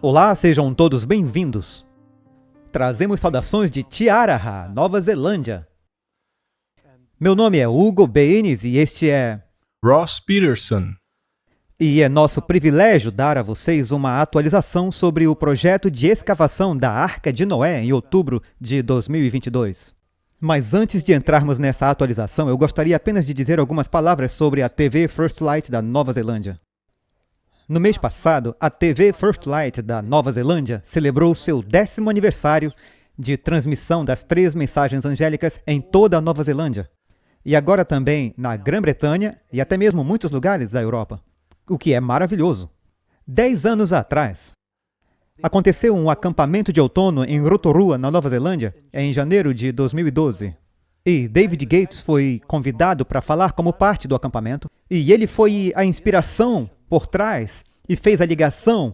Olá, sejam todos bem-vindos. Trazemos saudações de Tiaraha, Nova Zelândia. Meu nome é Hugo Baines e este é Ross Peterson. E é nosso privilégio dar a vocês uma atualização sobre o projeto de escavação da Arca de Noé em outubro de 2022. Mas antes de entrarmos nessa atualização, eu gostaria apenas de dizer algumas palavras sobre a TV First Light da Nova Zelândia. No mês passado, a TV First Light da Nova Zelândia celebrou seu 10º aniversário de transmissão das 3 mensagens angélicas em toda a Nova Zelândia. E agora também na Grã-Bretanha e até mesmo muitos lugares da Europa. O que é maravilhoso. 10 anos atrás, aconteceu um acampamento de outono em Rotorua, na Nova Zelândia, em janeiro de 2012. E David Gates foi convidado para falar como parte do acampamento. E ele foi a inspiração por trás e fez a ligação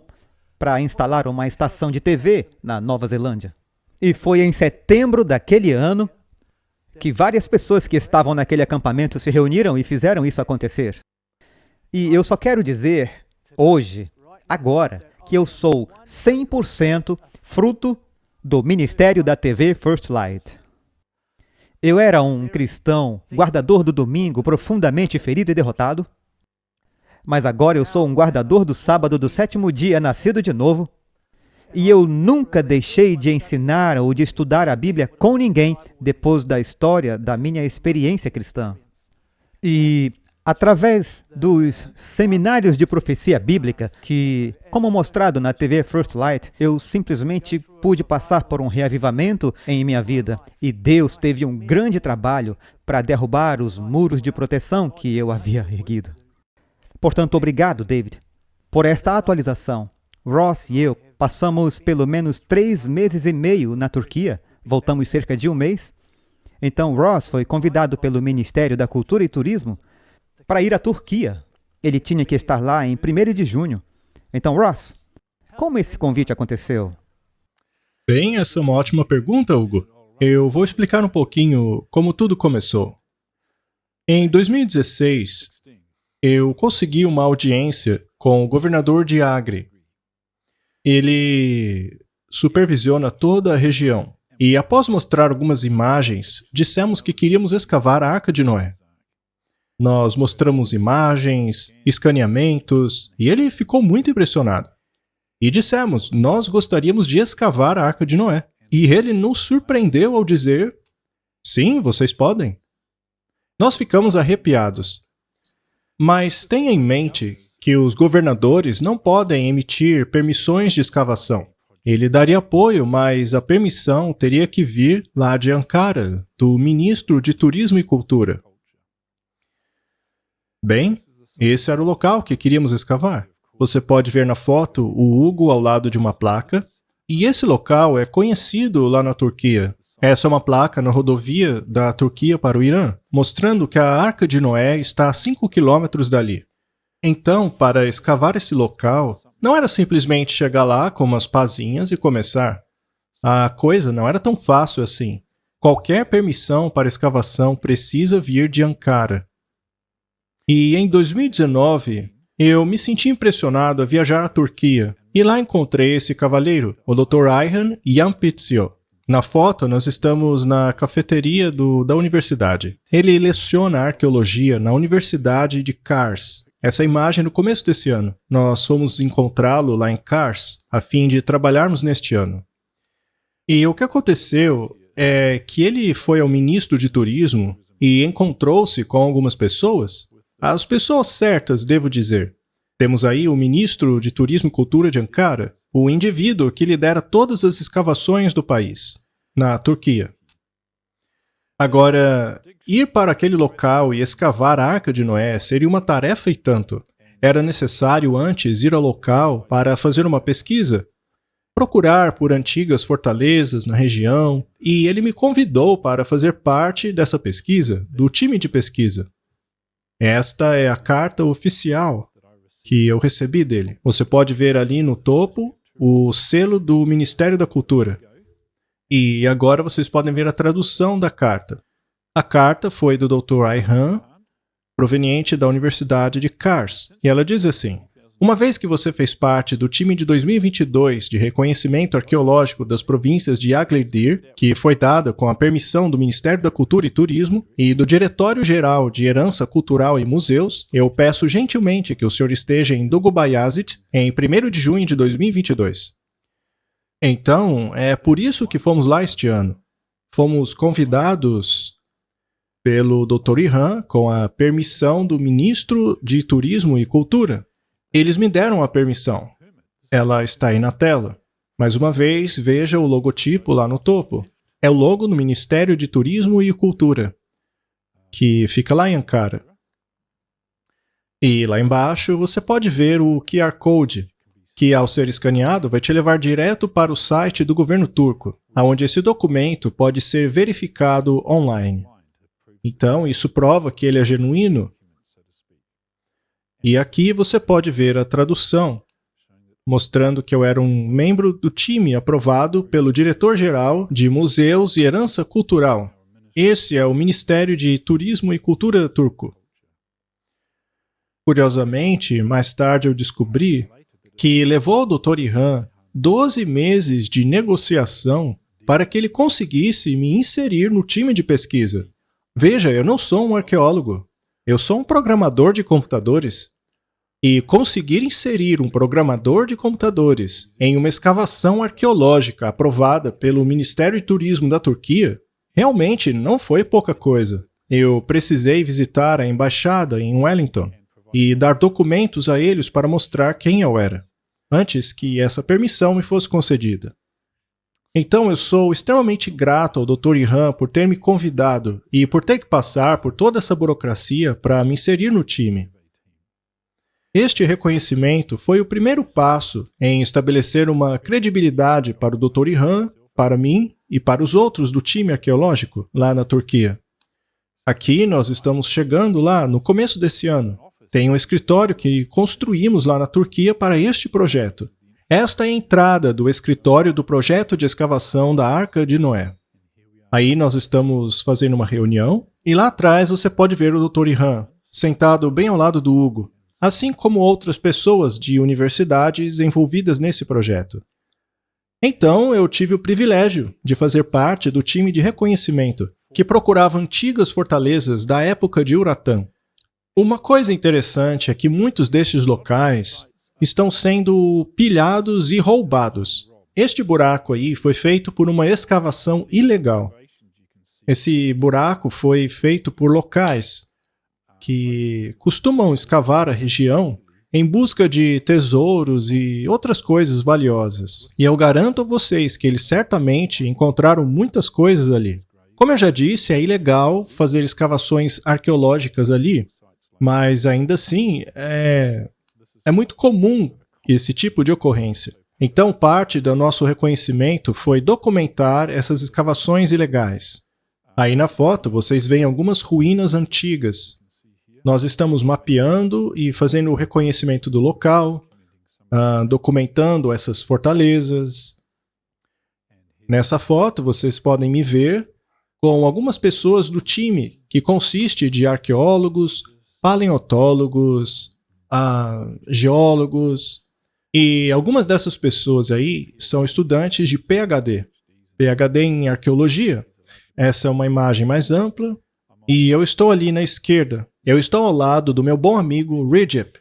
para instalar uma estação de TV na Nova Zelândia. E foi em setembro daquele ano que várias pessoas que estavam naquele acampamento se reuniram e fizeram isso acontecer. E eu só quero dizer, hoje, agora, que eu sou 100% fruto do ministério da TV First Light. Eu era um cristão, guardador do domingo, profundamente ferido e derrotado. Mas agora eu sou um guardador do sábado do 7º dia, nascido de novo. E eu nunca deixei de ensinar ou de estudar a Bíblia com ninguém depois da história da minha experiência cristã. E através dos seminários de profecia bíblica, que, como mostrado na TV First Light, eu simplesmente pude passar por um reavivamento em minha vida. E Deus teve um grande trabalho para derrubar os muros de proteção que eu havia erguido. Portanto, obrigado, David, por esta atualização. Ross e eu passamos pelo menos 3 meses e meio na Turquia, voltamos cerca de 1 mês. Então, Ross foi convidado pelo Ministério da Cultura e Turismo para ir à Turquia. Ele tinha que estar lá em 1º de junho. Então, Ross, como esse convite aconteceu? Bem, essa é uma ótima pergunta, Hugo. Eu vou explicar um pouquinho como tudo começou. Em 2016, eu consegui uma audiência com o governador de Agri. Ele supervisiona toda a região. E após mostrar algumas imagens, dissemos que queríamos escavar a Arca de Noé. Nós mostramos imagens, escaneamentos, e ele ficou muito impressionado. E dissemos, nós gostaríamos de escavar a Arca de Noé. E ele nos surpreendeu ao dizer, sim, vocês podem. Nós ficamos arrepiados. Mas tenha em mente que os governadores não podem emitir permissões de escavação. Ele daria apoio, mas a permissão teria que vir lá de Ankara, do ministro de Turismo e Cultura. Bem, esse era o local que queríamos escavar. Você pode ver na foto o Hugo ao lado de uma placa. E esse local é conhecido lá na Turquia. Essa é uma placa na rodovia da Turquia para o Irã, mostrando que a Arca de Noé está a 5 quilômetros dali. Então, para escavar esse local, não era simplesmente chegar lá com umas pazinhas e começar. A coisa não era tão fácil assim. Qualquer permissão para escavação precisa vir de Ankara. E em 2019, eu me senti impressionado a viajar à Turquia. E lá encontrei esse cavalheiro, o Dr. Ayhan Yampitsio. Na foto, nós estamos na cafeteria da universidade. Ele leciona arqueologia na Universidade de Kars. Essa imagem no começo desse ano. Nós fomos encontrá-lo lá em Kars, a fim de trabalharmos neste ano. E o que aconteceu é que ele foi ao ministro de turismo e encontrou-se com algumas pessoas. As pessoas certas, devo dizer. Temos aí o ministro de Turismo e Cultura de Ankara, o indivíduo que lidera todas as escavações do país, na Turquia. Agora, ir para aquele local e escavar a Arca de Noé seria uma tarefa e tanto. Era necessário antes ir ao local para fazer uma pesquisa, procurar por antigas fortalezas na região, e ele me convidou para fazer parte dessa pesquisa, do time de pesquisa. Esta é a carta oficial que eu recebi dele. Você pode ver ali no topo o selo do Ministério da Cultura. E agora vocês podem ver a tradução da carta. A carta foi do Dr. Ayhan, proveniente da Universidade de Kars. E ela diz assim: Uma vez que você fez parte do time de 2022 de reconhecimento arqueológico das províncias de Agladir, que foi dada com a permissão do Ministério da Cultura e Turismo e do Diretório-Geral de Herança Cultural e Museus, eu peço gentilmente que o senhor esteja em Dugubayazit em 1º de junho de 2022. Então, é por isso que fomos lá este ano. Fomos convidados pelo Dr. Ihan com a permissão do Ministro de Turismo e Cultura. Eles me deram a permissão. Ela está aí na tela. Mais uma vez, veja o logotipo lá no topo. É o logo do Ministério de Turismo e Cultura, que fica lá em Ankara. E lá embaixo você pode ver o QR Code, que ao ser escaneado vai te levar direto para o site do governo turco, onde esse documento pode ser verificado online. Então, isso prova que ele é genuíno. E aqui você pode ver a tradução, mostrando que eu era um membro do time aprovado pelo Diretor-Geral de Museus e Herança Cultural. Esse é o Ministério de Turismo e Cultura turco. Curiosamente, mais tarde eu descobri que levou ao Dr. Ihan 12 meses de negociação para que ele conseguisse me inserir no time de pesquisa. Veja, eu não sou um arqueólogo. Eu sou um programador de computadores. E conseguir inserir um programador de computadores em uma escavação arqueológica aprovada pelo Ministério de Turismo da Turquia realmente não foi pouca coisa. Eu precisei visitar a embaixada em Wellington e dar documentos a eles para mostrar quem eu era, antes que essa permissão me fosse concedida. Então eu sou extremamente grato ao Dr. Ihan por ter me convidado e por ter que passar por toda essa burocracia para me inserir no time. Este reconhecimento foi o primeiro passo em estabelecer uma credibilidade para o Dr. Ihan, para mim e para os outros do time arqueológico lá na Turquia. Aqui nós estamos chegando lá no começo desse ano. Tem um escritório que construímos lá na Turquia para este projeto. Esta é a entrada do escritório do projeto de escavação da Arca de Noé. Aí nós estamos fazendo uma reunião e lá atrás você pode ver o Dr. Ihan, sentado bem ao lado do Hugo, assim como outras pessoas de universidades envolvidas nesse projeto. Então eu tive o privilégio de fazer parte do time de reconhecimento que procurava antigas fortalezas da época de Uratã. Uma coisa interessante é que muitos destes locais estão sendo pilhados e roubados. Este buraco aí foi feito por uma escavação ilegal. Esse buraco foi feito por locais que costumam escavar a região em busca de tesouros e outras coisas valiosas. E eu garanto a vocês que eles certamente encontraram muitas coisas ali. Como eu já disse, é ilegal fazer escavações arqueológicas ali, mas ainda assim é muito comum esse tipo de ocorrência. Então, parte do nosso reconhecimento foi documentar essas escavações ilegais. Aí na foto vocês veem algumas ruínas antigas. Nós estamos mapeando e fazendo o reconhecimento do local, documentando essas fortalezas. Nessa foto vocês podem me ver com algumas pessoas do time, que consiste de arqueólogos, paleontólogos, geólogos, e algumas dessas pessoas aí são estudantes de PhD em arqueologia. Essa é uma imagem mais ampla, e eu estou ali na esquerda. Eu estou ao lado do meu bom amigo Recep.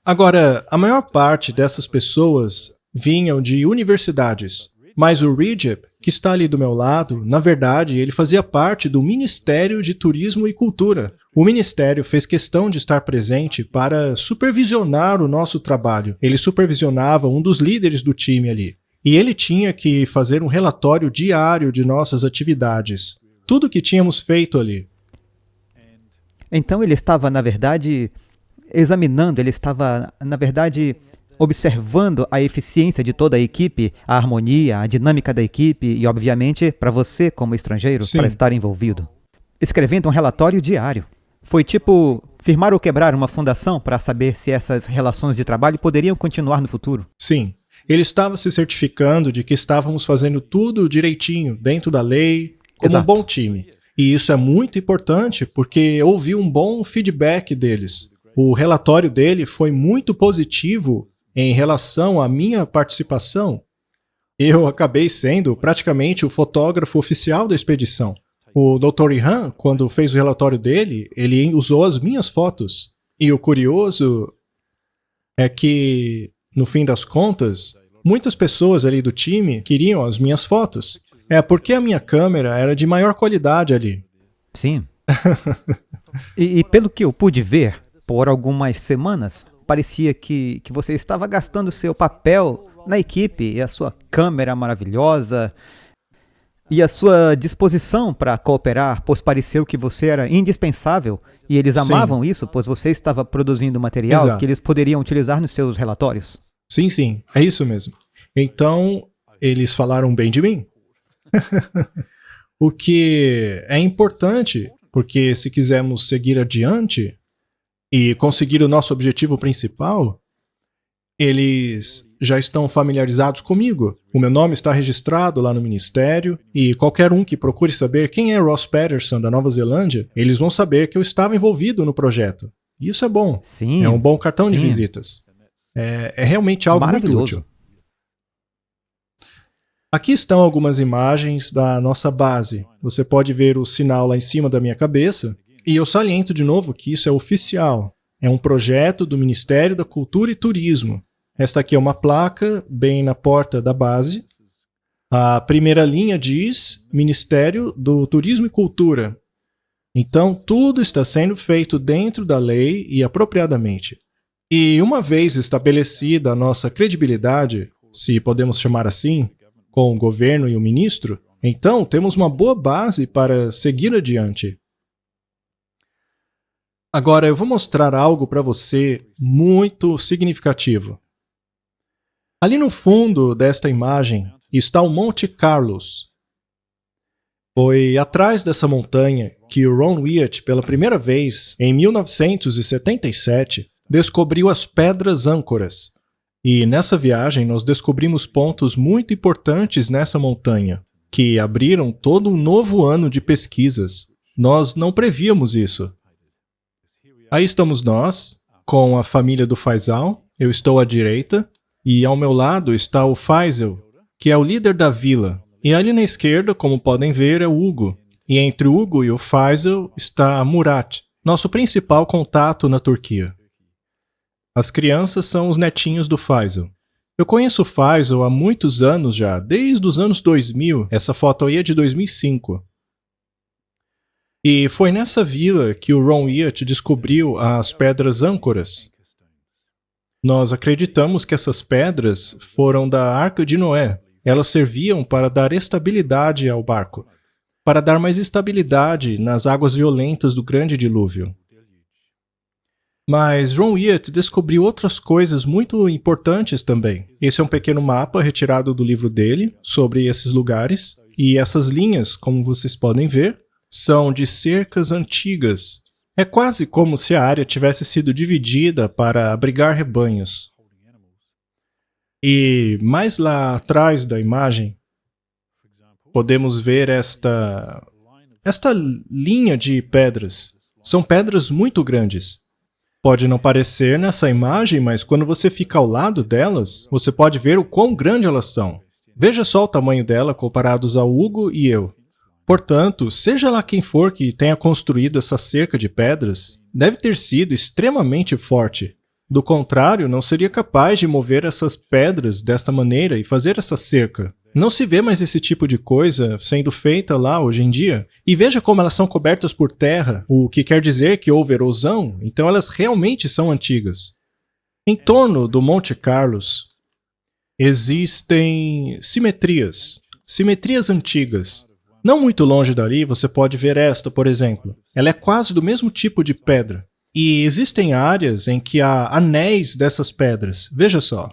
Agora, a maior parte dessas pessoas vinham de universidades, mas o Recep, que está ali do meu lado, na verdade, ele fazia parte do Ministério de Turismo e Cultura. O Ministério fez questão de estar presente para supervisionar o nosso trabalho. Ele supervisionava um dos líderes do time ali. E ele tinha que fazer um relatório diário de nossas atividades. Tudo que tínhamos feito ali. Então ele estava, na verdade, examinando, ele estava, na verdade, observando a eficiência de toda a equipe, a harmonia, a dinâmica da equipe e, obviamente, para você, como estrangeiro, Sim. para estar envolvido. Escrevendo um relatório diário. Foi tipo firmar ou quebrar uma fundação para saber se essas relações de trabalho poderiam continuar no futuro. Sim. Ele estava se certificando de que estávamos fazendo tudo direitinho, dentro da lei, como Exato. um bom time. E isso é muito importante porque houve um bom feedback deles. o relatório dele foi muito positivo em relação à minha participação. Eu acabei sendo praticamente o fotógrafo oficial da expedição. O Dr. Ihan, quando fez o relatório dele, ele usou as minhas fotos. E o curioso é que, no fim das contas, muitas pessoas ali do time queriam as minhas fotos. É porque a minha câmera era de maior qualidade ali. Sim. E pelo que eu pude ver, por algumas semanas, parecia que você estava gastando seu papel na equipe e a sua câmera maravilhosa e a sua disposição para cooperar, pois pareceu que você era indispensável e eles Sim. amavam isso, pois você estava produzindo material Exato. que eles poderiam utilizar nos seus relatórios. Sim, é isso mesmo. Então, eles falaram bem de mim. O que é importante, porque se quisermos seguir adiante e conseguir o nosso objetivo principal, eles já estão familiarizados comigo. O meu nome está registrado lá no Ministério e qualquer um que procure saber quem é Ross Patterson da Nova Zelândia, eles vão saber que eu estava envolvido no projeto. Isso é bom. Sim. É um bom cartão de sim. visitas. É realmente algo muito Maravilhoso. útil. Aqui estão algumas imagens da nossa base. Você pode ver o sinal lá em cima da minha cabeça. E eu saliento de novo que isso é oficial. É um projeto do Ministério da Cultura e Turismo. Esta aqui é uma placa bem na porta da base. A primeira linha diz Ministério do Turismo e Cultura. Então, tudo está sendo feito dentro da lei e apropriadamente. E uma vez estabelecida a nossa credibilidade, se podemos chamar assim, com o governo e o ministro, então temos uma boa base para seguir adiante. Agora eu vou mostrar algo para você muito significativo. Ali no fundo desta imagem está o Monte Carlos. Foi atrás dessa montanha que o Ron Wyatt, pela primeira vez, em 1977, descobriu as Pedras Âncoras. E nessa viagem nós descobrimos pontos muito importantes nessa montanha, que abriram todo um novo ano de pesquisas. Nós não prevíamos isso. Aí estamos nós, com a família do Faisal, eu estou à direita, e ao meu lado está o Faisal, que é o líder da vila. E ali na esquerda, como podem ver, é o Hugo. E entre o Hugo e o Faisal está Murat, nosso principal contato na Turquia. As crianças são os netinhos do Faisal. Eu conheço o Faisal há muitos anos já, desde os anos 2000. Essa foto aí é de 2005. E foi nessa vila que o Ron Wyatt descobriu as Pedras Âncoras. Nós acreditamos que essas pedras foram da Arca de Noé. Elas serviam para dar estabilidade ao barco, para dar mais estabilidade nas águas violentas do Grande Dilúvio. Mas Ron Wyatt descobriu outras coisas muito importantes também. Esse é um pequeno mapa retirado do livro dele sobre esses lugares. E essas linhas, como vocês podem ver, são de cercas antigas. É quase como se a área tivesse sido dividida para abrigar rebanhos. E mais lá atrás da imagem, podemos ver esta linha de pedras. São pedras muito grandes. Pode não parecer nessa imagem, mas quando você fica ao lado delas, você pode ver o quão grande elas são. Veja só o tamanho dela comparados ao Hugo e eu. Portanto, seja lá quem for que tenha construído essa cerca de pedras, deve ter sido extremamente forte. Do contrário, não seria capaz de mover essas pedras desta maneira e fazer essa cerca. Não se vê mais esse tipo de coisa sendo feita lá hoje em dia. E veja como elas são cobertas por terra, o que quer dizer que houve erosão, então elas realmente são antigas. Em torno do Monte Carlos, existem simetrias antigas. Não muito longe dali, você pode ver esta, por exemplo. Ela é quase do mesmo tipo de pedra. E existem áreas em que há anéis dessas pedras. Veja só.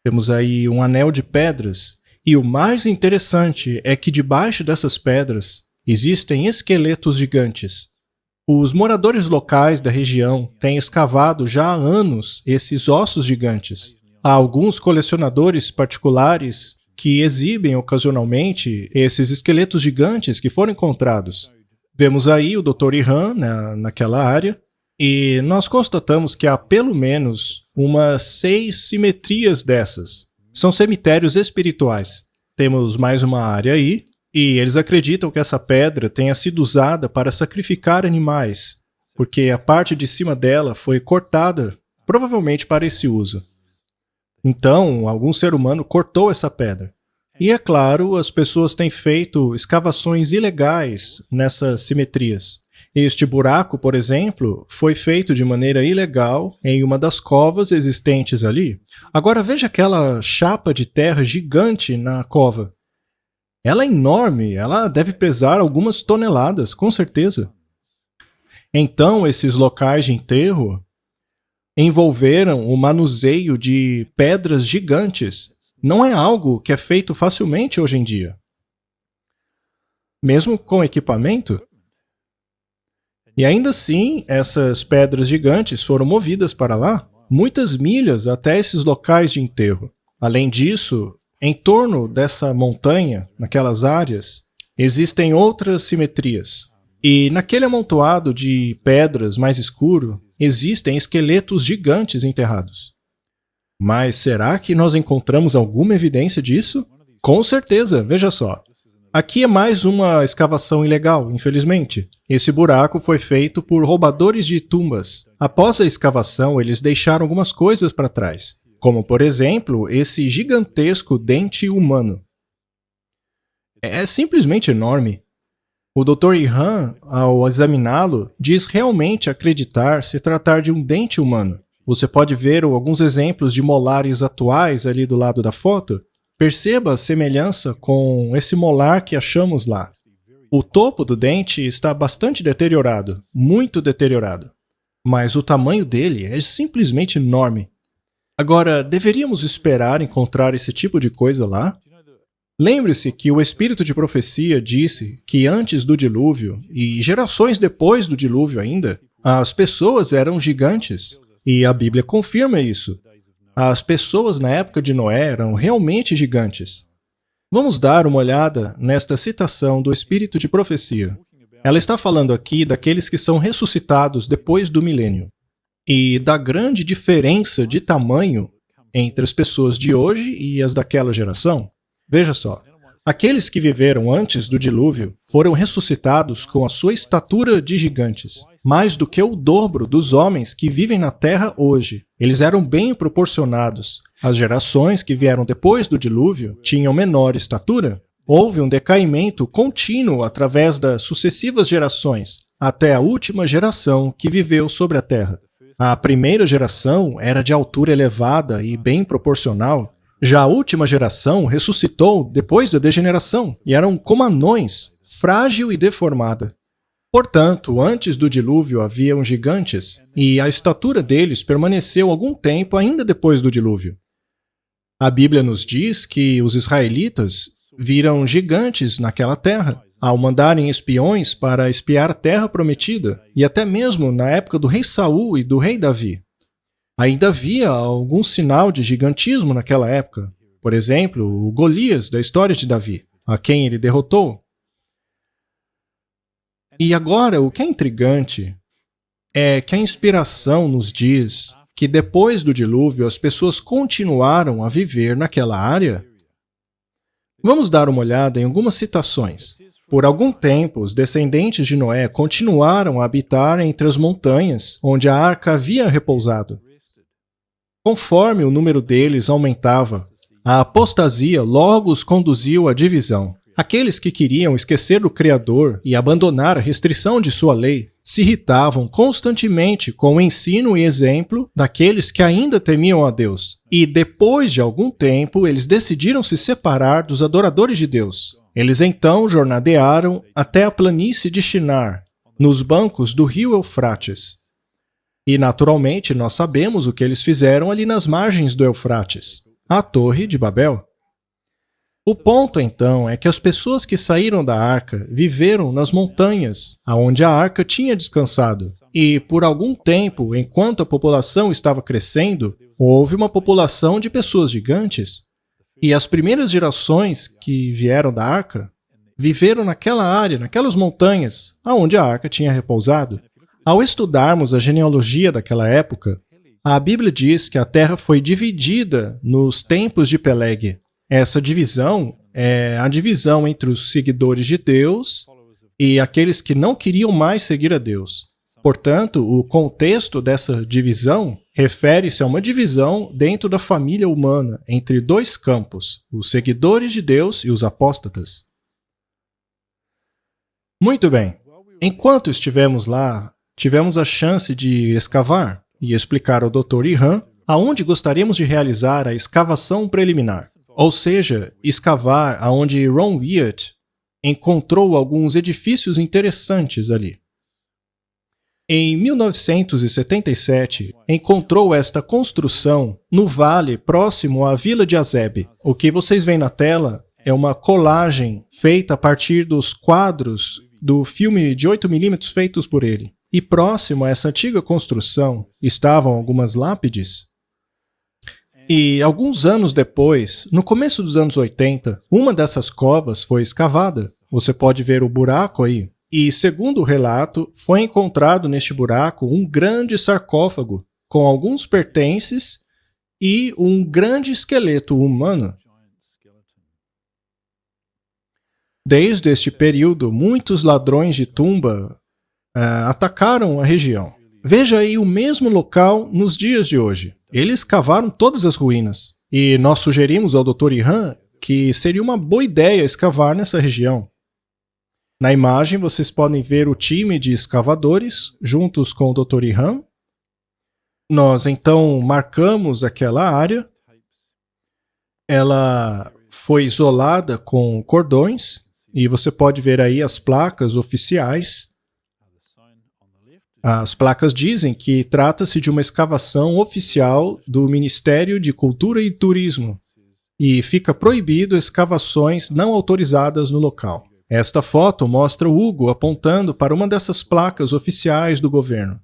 Temos aí um anel de pedras. E o mais interessante é que debaixo dessas pedras existem esqueletos gigantes. Os moradores locais da região têm escavado já há anos esses ossos gigantes. Há alguns colecionadores particulares que exibem ocasionalmente esses esqueletos gigantes que foram encontrados. Vemos aí o Dr. Ihan naquela área, E nós constatamos que há pelo menos umas 6 simetrias dessas. São cemitérios espirituais. Temos mais uma área aí, e eles acreditam que essa pedra tenha sido usada para sacrificar animais, porque a parte de cima dela foi cortada, provavelmente para esse uso. Então, algum ser humano cortou essa pedra. E é claro, as pessoas têm feito escavações ilegais nessas simetrias. Este buraco, por exemplo, foi feito de maneira ilegal em uma das covas existentes ali. Agora veja aquela chapa de terra gigante na cova. Ela é enorme, ela deve pesar algumas toneladas, com certeza. Então, esses locais de enterro envolveram o manuseio de pedras gigantes. Não é algo que é feito facilmente hoje em dia. Mesmo com equipamento. E ainda assim, essas pedras gigantes foram movidas para lá, muitas milhas até esses locais de enterro. Além disso, em torno dessa montanha, naquelas áreas, existem outras simetrias. E naquele amontoado de pedras mais escuro, existem esqueletos gigantes enterrados. Mas será que nós encontramos alguma evidência disso? Com certeza, veja só. Aqui é mais uma escavação ilegal, infelizmente. Esse buraco foi feito por roubadores de tumbas. Após a escavação, eles deixaram algumas coisas para trás, como, por exemplo, esse gigantesco dente humano. É simplesmente enorme. O Dr. Ihan, ao examiná-lo, diz realmente acreditar se tratar de um dente humano. Você pode ver alguns exemplos de molares atuais ali do lado da foto. Perceba a semelhança com esse molar que achamos lá. O topo do dente está bastante deteriorado, muito deteriorado. Mas o tamanho dele é simplesmente enorme. Agora, deveríamos esperar encontrar esse tipo de coisa lá? Lembre-se que o espírito de profecia disse que antes do dilúvio, e gerações depois do dilúvio ainda, as pessoas eram gigantes. E a Bíblia confirma isso. As pessoas na época de Noé eram realmente gigantes. Vamos dar uma olhada nesta citação do espírito de profecia. Ela está falando aqui daqueles que são ressuscitados depois do milênio e da grande diferença de tamanho entre as pessoas de hoje e as daquela geração. Veja só, aqueles que viveram antes do dilúvio foram ressuscitados com a sua estatura de gigantes, mais do que o dobro dos homens que vivem na Terra hoje. Eles eram bem proporcionados. As gerações que vieram depois do dilúvio tinham menor estatura. Houve um decaimento contínuo através das sucessivas gerações, até a última geração que viveu sobre a Terra. A primeira geração era de altura elevada e bem proporcional. Já a última geração ressuscitou depois da degeneração e eram como anões, frágil e deformada. Portanto, antes do dilúvio haviam gigantes, e a estatura deles permaneceu algum tempo ainda depois do dilúvio. A Bíblia nos diz que os israelitas viram gigantes naquela terra, ao mandarem espiões para espiar a terra prometida, e até mesmo na época do rei Saul e do rei Davi. Ainda havia algum sinal de gigantismo naquela época. Por exemplo, o Golias da história de Davi, a quem ele derrotou. E agora, o que é intrigante é que a inspiração nos diz que depois do dilúvio as pessoas continuaram a viver naquela área. Vamos dar uma olhada em algumas citações. Por algum tempo, os descendentes de Noé continuaram a habitar entre as montanhas onde a arca havia repousado. Conforme o número deles aumentava, a apostasia logo os conduziu à divisão. Aqueles que queriam esquecer o Criador e abandonar a restrição de sua lei se irritavam constantemente com o ensino e exemplo daqueles que ainda temiam a Deus. E depois de algum tempo, eles decidiram se separar dos adoradores de Deus. Eles então jornadearam até a planície de Shinar, nos bancos do rio Eufrates. E, naturalmente, nós sabemos o que eles fizeram ali nas margens do Eufrates, a Torre de Babel. O ponto, então, é que as pessoas que saíram da arca viveram nas montanhas, aonde a arca tinha descansado. E, por algum tempo, enquanto a população estava crescendo, houve uma população de pessoas gigantes. E as primeiras gerações que vieram da arca viveram naquela área, naquelas montanhas, aonde a arca tinha repousado. Ao estudarmos a genealogia daquela época, a Bíblia diz que a terra foi dividida nos tempos de Peleg. Essa divisão é a divisão entre os seguidores de Deus e aqueles que não queriam mais seguir a Deus. Portanto, o contexto dessa divisão refere-se a uma divisão dentro da família humana entre dois campos, os seguidores de Deus e os apóstatas. Muito bem. Enquanto estivemos lá, tivemos a chance de escavar e explicar ao Dr. Ihan aonde gostaríamos de realizar a escavação preliminar. Ou seja, escavar aonde Ron Wyatt encontrou alguns edifícios interessantes ali. Em 1977, encontrou esta construção no vale próximo à vila de Azeb. O que vocês veem na tela é uma colagem feita a partir dos quadros do filme de 8mm feitos por ele. E próximo a essa antiga construção estavam algumas lápides. E alguns anos depois, no começo dos anos 80, uma dessas covas foi escavada. Você pode ver o buraco aí. E, segundo o relato, foi encontrado neste buraco um grande sarcófago com alguns pertences e um grande esqueleto humano. Desde este período, muitos ladrões de tumba atacaram a região. Veja aí o mesmo local nos dias de hoje. Eles cavaram todas as ruínas. E nós sugerimos ao Dr. Ihan que seria uma boa ideia escavar nessa região. Na imagem, vocês podem ver o time de escavadores juntos com o Dr. Ihan. Nós, então, marcamos aquela área. Ela foi isolada com cordões e você pode ver aí as placas oficiais. As placas dizem que trata-se de uma escavação oficial do Ministério de Cultura e Turismo e fica proibido escavações não autorizadas no local. Esta foto mostra o Hugo apontando para uma dessas placas oficiais do governo.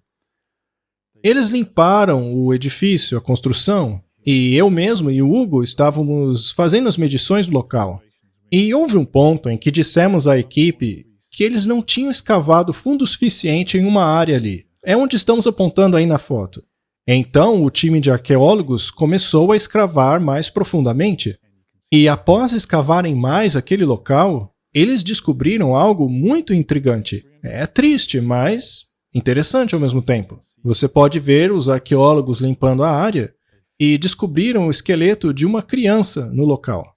Eles limparam o edifício, a construção, e eu mesmo e o Hugo estávamos fazendo as medições do local. E houve um ponto em que dissemos à equipe que eles não tinham escavado fundo suficiente em uma área ali. É onde estamos apontando aí na foto. Então, o time de arqueólogos começou a escavar mais profundamente. E após escavarem mais aquele local, eles descobriram algo muito intrigante. É triste, mas interessante ao mesmo tempo. Você pode ver os arqueólogos limpando a área e descobriram o esqueleto de uma criança no local.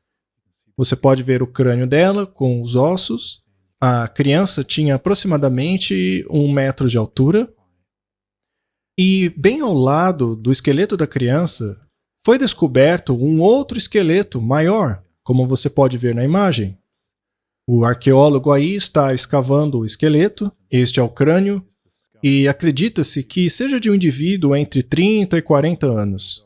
Você pode ver o crânio dela com os ossos. A criança tinha aproximadamente 1 metro de altura. E bem ao lado do esqueleto da criança foi descoberto um outro esqueleto maior, como você pode ver na imagem. O arqueólogo aí está escavando o esqueleto, este é o crânio, e acredita-se que seja de um indivíduo entre 30 e 40 anos.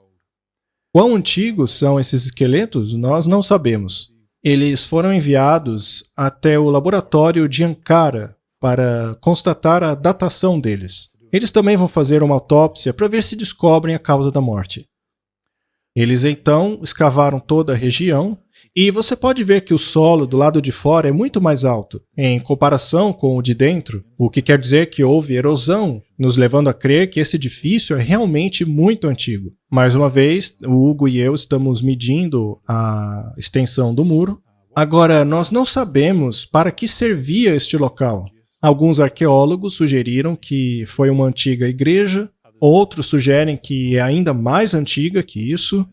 Quão antigos são esses esqueletos, nós não sabemos. Eles foram enviados até o laboratório de Ankara para constatar a datação deles. Eles também vão fazer uma autópsia para ver se descobrem a causa da morte. Eles então escavaram toda a região e você pode ver que o solo do lado de fora é muito mais alto, em comparação com o de dentro, o que quer dizer que houve erosão, nos levando a crer que esse edifício é realmente muito antigo. Mais uma vez, o Hugo e eu estamos medindo a extensão do muro. Agora, nós não sabemos para que servia este local. Alguns arqueólogos sugeriram que foi uma antiga igreja, outros sugerem que é ainda mais antiga que isso.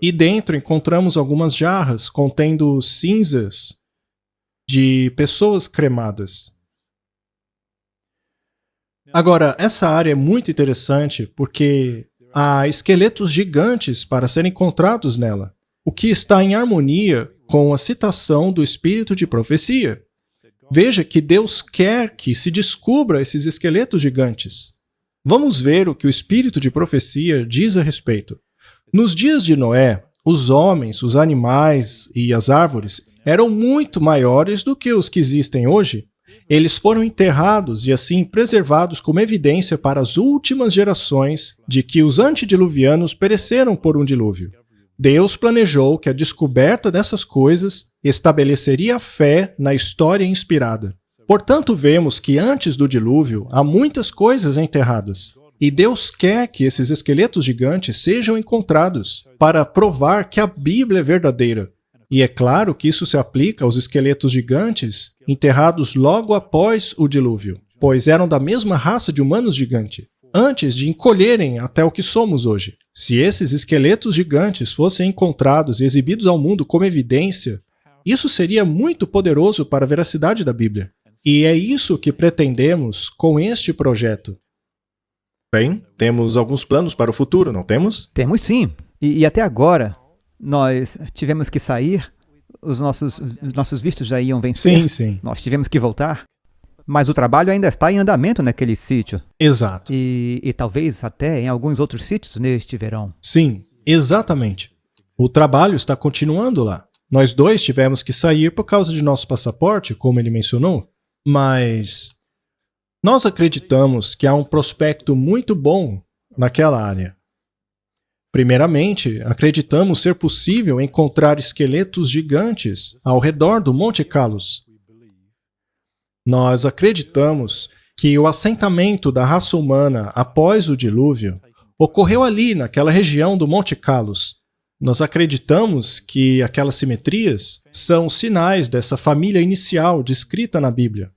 E dentro encontramos algumas jarras contendo cinzas de pessoas cremadas. Agora, essa área é muito interessante porque há esqueletos gigantes para serem encontrados nela, o que está em harmonia com a citação do espírito de profecia. Veja que Deus quer que se descubra esses esqueletos gigantes. Vamos ver o que o espírito de profecia diz a respeito. Nos dias de Noé, os homens, os animais e as árvores eram muito maiores do que os que existem hoje. Eles foram enterrados e assim preservados como evidência para as últimas gerações de que os antediluvianos pereceram por um dilúvio. Deus planejou que a descoberta dessas coisas estabeleceria a fé na história inspirada. Portanto, vemos que antes do dilúvio há muitas coisas enterradas. E Deus quer que esses esqueletos gigantes sejam encontrados para provar que a Bíblia é verdadeira. E é claro que isso se aplica aos esqueletos gigantes enterrados logo após o dilúvio, pois eram da mesma raça de humanos gigante, antes de encolherem até o que somos hoje. Se esses esqueletos gigantes fossem encontrados e exibidos ao mundo como evidência, isso seria muito poderoso para a veracidade da Bíblia. E é isso que pretendemos com este projeto. Bem, temos alguns planos para o futuro, não temos? Temos sim. E até agora, nós tivemos que sair, os nossos vistos já iam vencer. Sim. Nós tivemos que voltar. Mas o trabalho ainda está em andamento naquele sítio. Exato. E talvez até em alguns outros sítios neste verão. Sim, exatamente. O trabalho está continuando lá. Nós dois tivemos que sair por causa de nosso passaporte, como ele mencionou, mas nós acreditamos que há um prospecto muito bom naquela área. Primeiramente, acreditamos ser possível encontrar esqueletos gigantes ao redor do Monte Calos. Nós acreditamos que o assentamento da raça humana após o dilúvio ocorreu ali, naquela região do Monte Calos. Nós acreditamos que aquelas simetrias são sinais dessa família inicial descrita na Bíblia.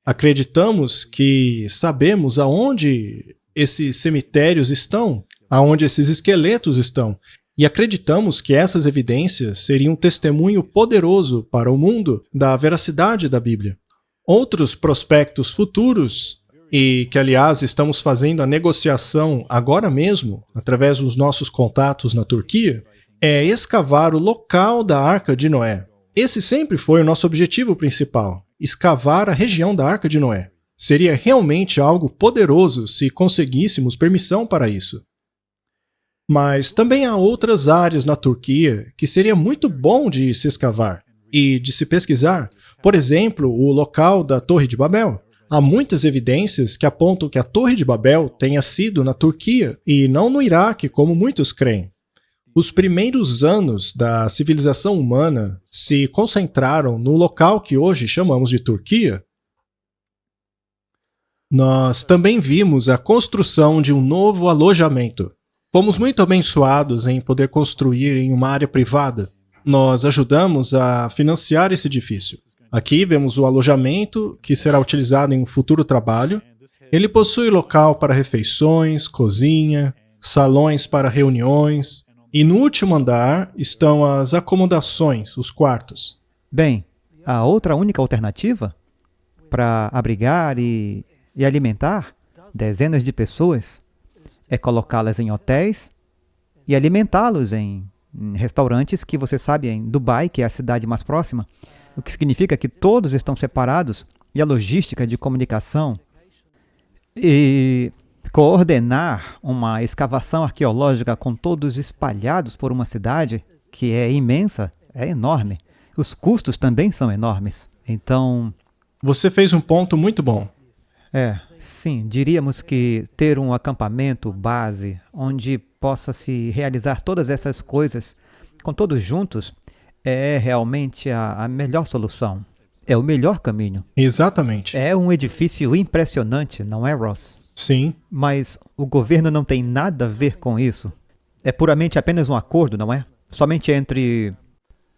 Acreditamos que sabemos aonde esses cemitérios estão, aonde esses esqueletos estão, e acreditamos que essas evidências seriam um testemunho poderoso para o mundo da veracidade da Bíblia. Outros prospectos futuros, e que aliás estamos fazendo a negociação agora mesmo, através dos nossos contatos na Turquia, é escavar o local da Arca de Noé. Esse sempre foi o nosso objetivo principal, escavar a região da Arca de Noé. Seria realmente algo poderoso se conseguíssemos permissão para isso. Mas também há outras áreas na Turquia que seria muito bom de se escavar e de se pesquisar. Por exemplo, o local da Torre de Babel. Há muitas evidências que apontam que a Torre de Babel tenha sido na Turquia e não no Iraque, como muitos creem. Os primeiros anos da civilização humana se concentraram no local que hoje chamamos de Turquia. Nós também vimos a construção de um novo alojamento. Fomos muito abençoados em poder construir em uma área privada. Nós ajudamos a financiar esse edifício. Aqui vemos o alojamento, que será utilizado em um futuro trabalho. Ele possui local para refeições, cozinha, salões para reuniões. E no último andar estão as acomodações, os quartos. Bem, a outra única alternativa para abrigar e alimentar dezenas de pessoas é colocá-las em hotéis e alimentá-los em restaurantes que você sabe, em Dubai, que é a cidade mais próxima, o que significa que todos estão separados e a logística de comunicação e coordenar uma escavação arqueológica com todos espalhados por uma cidade que é imensa, é enorme. Os custos também são enormes. Então... Você fez um ponto muito bom. Sim, diríamos que ter um acampamento base onde possa se realizar todas essas coisas com todos juntos é realmente a melhor solução. É o melhor caminho. Exatamente. É um edifício impressionante, não é, Ross? Sim. Mas o governo não tem nada a ver com isso. É puramente apenas um acordo, não é? Somente entre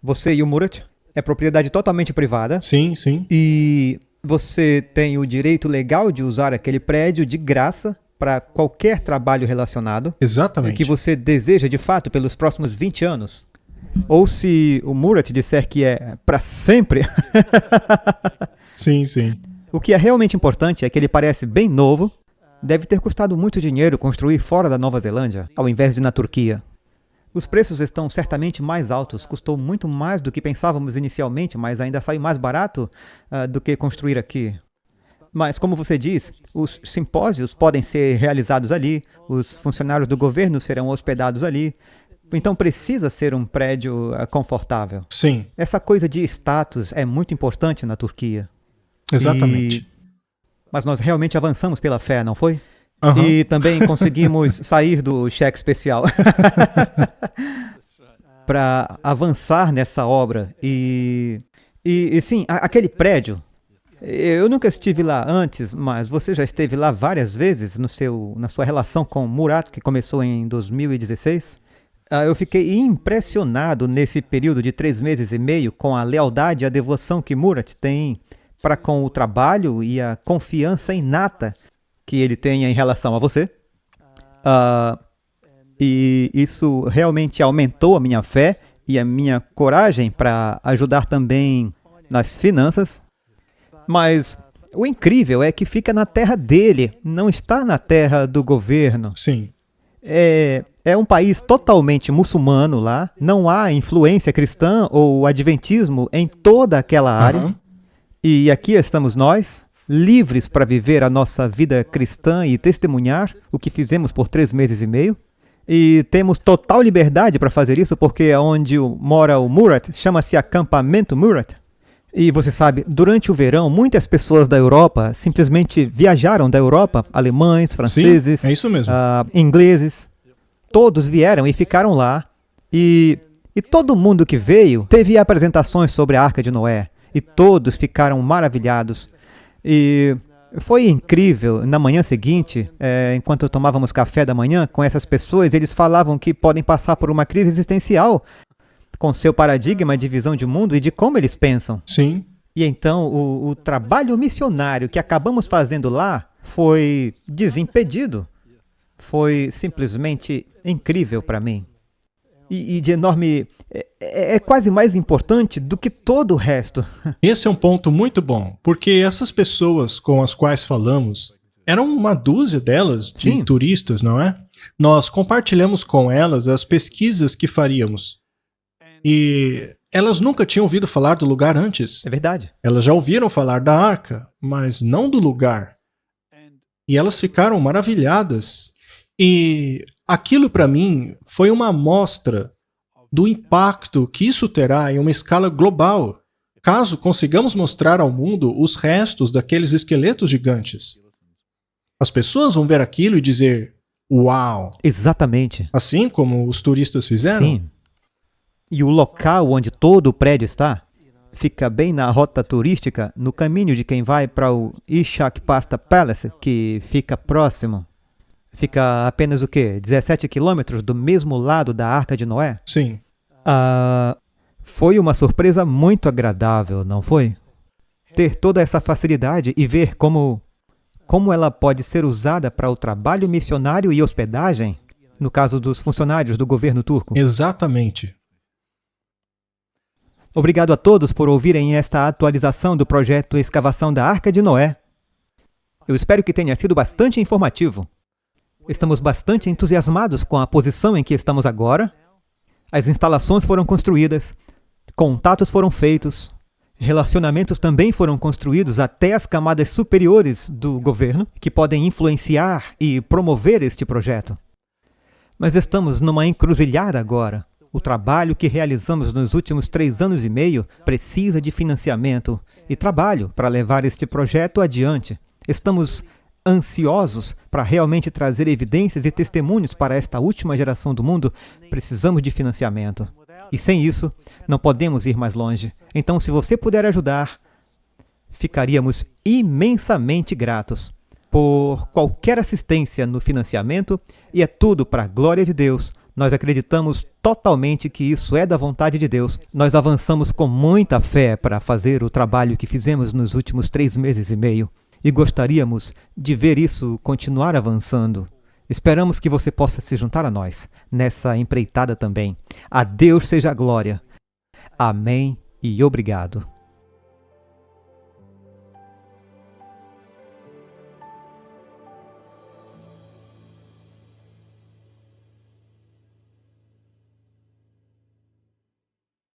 você e o Murat. É propriedade totalmente privada. Sim. E você tem o direito legal de usar aquele prédio de graça para qualquer trabalho relacionado. Exatamente. Que você deseja de fato pelos próximos 20 anos. Ou se o Murat disser que é para sempre. Sim. O que é realmente importante é que ele parece bem novo. Deve ter custado muito dinheiro construir fora da Nova Zelândia, ao invés de na Turquia. Os preços estão certamente mais altos, custou muito mais do que pensávamos inicialmente, mas ainda saiu mais barato do que construir aqui. Mas, como você diz, os simpósios podem ser realizados ali, os funcionários do governo serão hospedados ali, então precisa ser um prédio confortável. Sim. Essa coisa de status é muito importante na Turquia. Exatamente. Mas nós realmente avançamos pela fé, não foi? Uhum. E também conseguimos sair do cheque especial para avançar nessa obra. E sim, aquele prédio Eu nunca estive lá antes, mas você já esteve lá várias vezes na sua relação com Murat, que começou em 2016. Eu fiquei impressionado nesse período de 3 meses e meio com a lealdade e a devoção que Murat tem para com o trabalho e a confiança inata que ele tem em relação a você. E isso realmente aumentou a minha fé e a minha coragem para ajudar também nas finanças. Mas o incrível é que fica na terra dele, não está na terra do governo. Sim. É um país totalmente muçulmano lá, não há influência cristã ou adventismo em toda aquela área. E aqui estamos nós, livres para viver a nossa vida cristã e testemunhar o que fizemos por 3 meses e meio. E temos total liberdade para fazer isso, porque onde mora o Murat chama-se Acampamento Murat. E você sabe, durante o verão, muitas pessoas da Europa simplesmente viajaram da Europa, alemães, franceses, Sim, é isso mesmo. Ingleses. Todos vieram e ficaram lá. E todo mundo que veio teve apresentações sobre a Arca de Noé. E todos ficaram maravilhados. E foi incrível. Na manhã seguinte, enquanto tomávamos café da manhã com essas pessoas, eles falavam que podem passar por uma crise existencial com seu paradigma de visão de mundo e de como eles pensam. Sim. E então o trabalho missionário que acabamos fazendo lá foi desimpedido. Foi simplesmente incrível para mim. E de enorme... É quase mais importante do que todo o resto. Esse é um ponto muito bom, porque essas pessoas com as quais falamos, eram uma dúzia delas de Sim. turistas, não é? Nós compartilhamos com elas as pesquisas que faríamos. E elas nunca tinham ouvido falar do lugar antes. É verdade. Elas já ouviram falar da arca, mas não do lugar. E elas ficaram maravilhadas. E aquilo para mim foi uma amostra do impacto que isso terá em uma escala global, caso consigamos mostrar ao mundo os restos daqueles esqueletos gigantes. As pessoas vão ver aquilo e dizer, uau! Exatamente. Assim como os turistas fizeram? Sim. E o local onde todo o prédio está fica bem na rota turística, no caminho de quem vai para o Ishaq Pasta Palace, que fica próximo. Fica apenas o quê? 17 quilômetros do mesmo lado da Arca de Noé? Sim. Foi uma surpresa muito agradável, não foi? Ter toda essa facilidade e ver como ela pode ser usada para o trabalho missionário e hospedagem, no caso dos funcionários do governo turco. Exatamente. Obrigado a todos por ouvirem esta atualização do projeto Escavação da Arca de Noé. Eu espero que tenha sido bastante informativo. Estamos bastante entusiasmados com a posição em que estamos agora. As instalações foram construídas, contatos foram feitos, relacionamentos também foram construídos até as camadas superiores do governo, que podem influenciar e promover este projeto. Mas estamos numa encruzilhada agora. O trabalho que realizamos nos últimos 3 anos e meio precisa de financiamento e trabalho para levar este projeto adiante. Estamos ansiosos para realmente trazer evidências e testemunhos para esta última geração do mundo. Precisamos de financiamento. E sem isso, não podemos ir mais longe. Então, se você puder ajudar, ficaríamos imensamente gratos por qualquer assistência no financiamento, e é tudo para a glória de Deus. Nós acreditamos totalmente que isso é da vontade de Deus. Nós avançamos com muita fé para fazer o trabalho que fizemos nos últimos 3 meses e meio. E gostaríamos de ver isso continuar avançando. Esperamos que você possa se juntar a nós nessa empreitada também. A Deus seja a glória. Amém e obrigado.